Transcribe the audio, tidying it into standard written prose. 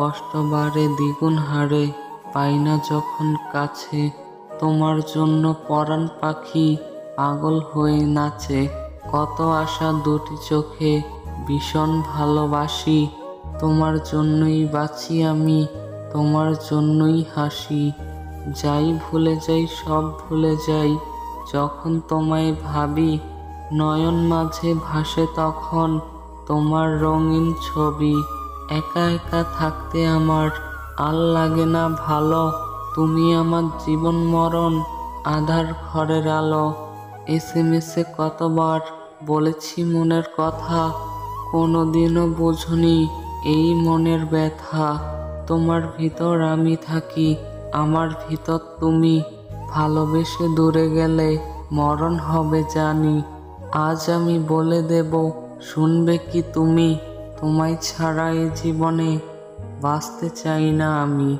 কষ্ট বাড়ে দ্বিগুণ হারে, পাই না যখন কাছে। তোমার জন্য পরাণ পাখি পাগল হয়ে নাচে। কত আশা দুটি চোখে, ভীষণ ভালোবাসি। তোমার জন্যই বাঁচি আমি, তোমার জন্যই হাসি। যাই ভুলে যাই, সব ভুলে যাই যখন তোমায় ভাবি। নয়ন মাঝে ভাসে তখন তোমার রঙিন ছবি। একা একা থাকতে আমার আর লাগে না ভালো। তুমি আমার জীবন মরণ, আধার ঘরের আলো। এসএমএসে কতবার বলেছি মনের কথা, কোনোদিনও বোঝনি এই মনের ব্যথা। তোমার ভিতর আমি থাকি, আমার ভিতর তুমি। ভালোবেসে দূরে গেলে মরণ হবে জানি। আজ আমি বলে দেব, শুনবে কি তুমি? তোমায় ছাড়া এ জীবনে বাঁচতে চাই না আমি।